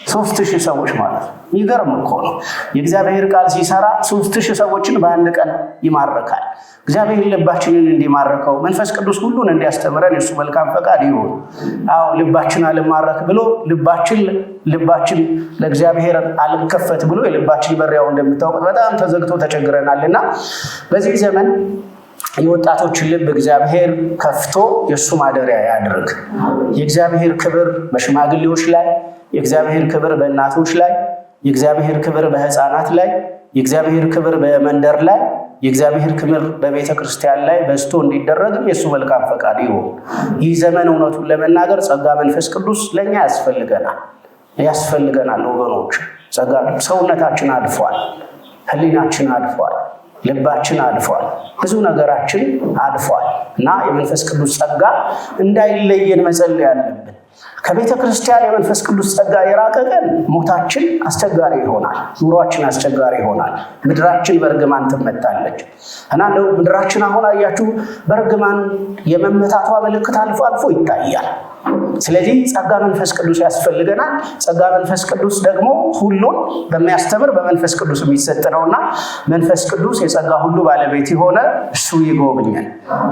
3000 ሰዎች ማለት ነው። ይገርም እኮ ነው። የእግዚአብሔር ቃል ሲሰራ 3000 ሰዎችን በአንድ ቀን ይማርካል። እግዚአብሔር ልባችንን እንዲማርከው መንፈስ ቅዱስ ሁሉን እንዲያስተምረን የሱ መልካም ፈቃድ ይሁን። አዎ ልባችን አልማረክ ብሎ ልባችን ለእግዚአብሔር አልከፈት ብሎ የልባችን በሪያው እንደምታውቁት በጣም ተዘግቶ ተቸግረናልና በዚህ ዘመን የወጣቶችን ልብ እግዚአብሔር ከፍቶ የሱ ማደሪያ ያድርግ። የእግዚአብሔር ክብር በሽማግሌዎች ላይ፣ የእግዚአብሔር ክብር በእናቶች ላይ፣ የእግዚአብሔር ክብር በህፃናት ላይ፣ የእግዚአብሔር ክብር በመንደር ላይ፣ የእግዚአብሔር ክብር በቤተ ክርስቲያን ላይ በዝቶ እንዲደረግም የሱ መልካም ፈቃድ ይሁን። ይህ ዘመን እውነቱን ለመናገር ጸጋ መንፈስ ቅዱስ ለኛ ያስፈልገናል ወገኖች። ጸጋ ሰውነታችን አድፏል፣ ህሊናችን አድፏል፣ ልባችን አድፏል፣ ብዙ ነገራችን አድፏል እና የመንፈስ ቅዱስ ጸጋ እንዳይለየን መጸለይ አለብን። ከቤተ ክርስቲያን የመንፈስ ቅዱስ ጸጋ የራቀ ቀን ሞታችን አስቸጋሪ ይሆናል፣ ኑሯችን አስቸጋሪ ይሆናል። ምድራችን በርግማን ትመታለች እና እንደው ምድራችን አሁን አያችሁ በርግማን የመመታቷ ምልክት አልፎ አልፎ ይታያል። ስለዚህ ጸጋ መንፈስ ቅዱስ ያስፈልገናል። ጸጋ መንፈስ ቅዱስ ደግሞ ሁሉን በሚያስተምር በመንፈስ ቅዱስ የሚሰጥ ነውና መንፈስ ቅዱስ የጸጋ ሁሉ ባለቤት የሆነ እሱ ይጎብኛል።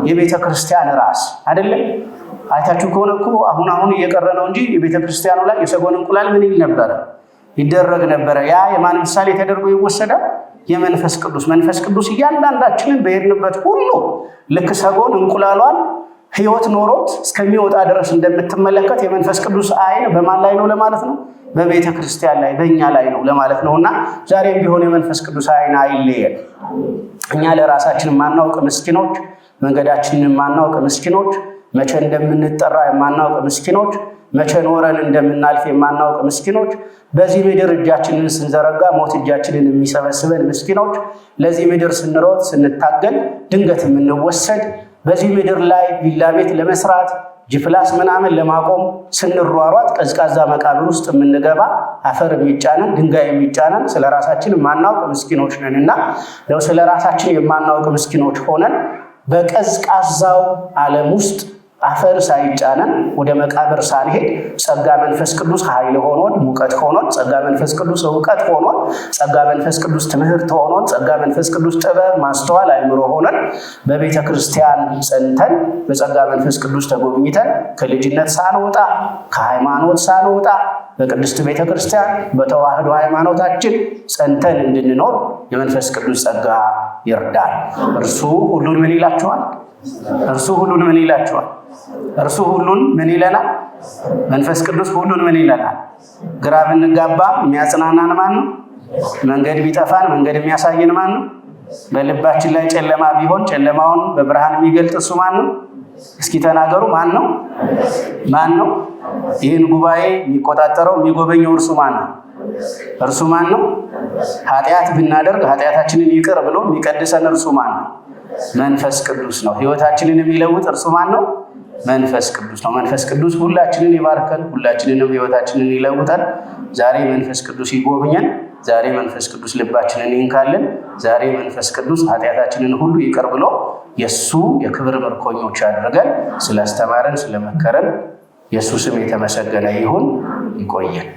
የቤተ ክርስቲያን ራስ አይደለም። አይታችሁ ከሆነ እኮ አሁን እየቀረ ነው እንጂ የቤተ ክርስቲያኑ ላይ የሰጎን እንቁላል ምን ይል ነበረ? ይደረግ ነበረ። ያ የማን ምሳሌ ተደርጎ ይወሰዳል? የመንፈስ ቅዱስ። መንፈስ ቅዱስ እያንዳንዳችንን በሄድንበት ሁሉ ልክ ሰጎን እንቁላሏን ሕይወት ኖሮት እስከሚወጣ ድረስ እንደምትመለከት የመንፈስ ቅዱስ ዓይን በማን ላይ ነው ለማለት ነው? በቤተ ክርስቲያን ላይ በእኛ ላይ ነው ለማለት ነውና ዛሬም ቢሆን የመንፈስ ቅዱስ ዓይን አይለየን። እኛ ለራሳችን የማናውቅ ምስኪኖች፣ መንገዳችንን የማናውቅ ምስኪኖች፣ መቼ እንደምንጠራ የማናውቅ ምስኪኖች፣ መቼ ኖረን እንደምናልፍ የማናውቅ ምስኪኖች፣ በዚህ ምድር እጃችንን ስንዘረጋ ሞት እጃችንን የሚሰበስበን ምስኪኖች፣ ለዚህ ምድር ስንሮጥ ስንታገል ድንገት የምንወሰድ፣ በዚህ ምድር ላይ ቪላ ቤት ለመስራት ጅፕላስ ምናምን ለማቆም ስንሯሯጥ ቀዝቃዛ መቃብር ውስጥ የምንገባ አፈር የሚጫነን ድንጋይ የሚጫነን ስለራሳችን የማናውቅ ምስኪኖች ነንና ነው ስለራሳችን የማናውቅ ምስኪኖች ሆነን በቀዝቃዛው ዓለም ውስጥ አፈር ሳይጫነን ወደ መቃብር ሳንሄድ ጸጋ መንፈስ ቅዱስ ኃይል ሆኖን ሙቀት ሆኖን ጸጋ መንፈስ ቅዱስ እውቀት ሆኖን ጸጋ መንፈስ ቅዱስ ትምህርት ሆኖን ጸጋ መንፈስ ቅዱስ ጥበብ ማስተዋል አእምሮ ሆነን በቤተ ክርስቲያን ጸንተን በጸጋ መንፈስ ቅዱስ ተጎብኝተን ከልጅነት ሳንወጣ ከሃይማኖት ሳንወጣ በቅድስት ቤተ ክርስቲያን በተዋህዶ ሃይማኖታችን ጸንተን እንድንኖር የመንፈስ ቅዱስ ጸጋ ይርዳል። እርሱ ሁሉን ምን ይላችኋል? እርሱ ሁሉን ምን ይላችኋል? እርሱ ሁሉን ምን ይለናል? መንፈስ ቅዱስ ሁሉን ምን ይለናል? ግራ ብንጋባ የሚያጽናናን ማን ነው? መንገድ ቢጠፋን መንገድ የሚያሳየን ማን ነው? በልባችን ላይ ጨለማ ቢሆን ጨለማውን በብርሃን የሚገልጥ እሱ ማን ነው? እስኪ ተናገሩ። ማን ነው? ማን ነው? ይህን ጉባኤ የሚቆጣጠረው የሚጎበኘው እርሱ ማን ነው? እርሱ ማን ነው? ኃጢአት ብናደርግ ኃጢአታችንን ይቅር ብሎ የሚቀድሰን እርሱ ማን ነው? መንፈስ ቅዱስ ነው። ሕይወታችንን የሚለውጥ እርሱ ማን ነው? መንፈስ ቅዱስ ነው። መንፈስ ቅዱስ ሁላችንን ይባርከን፣ ሁላችንንም ሕይወታችንን ይለውጠን። ዛሬ መንፈስ ቅዱስ ይጎብኘን። ዛሬ መንፈስ ቅዱስ ልባችንን ይንካልን። ዛሬ መንፈስ ቅዱስ ኃጢአታችንን ሁሉ ይቅር ብሎ የእሱ የክብር ምርኮኞች አድርገን ስላስተማረን ስለመከረን የእሱ ስም የተመሰገነ ይሁን። ይቆየን።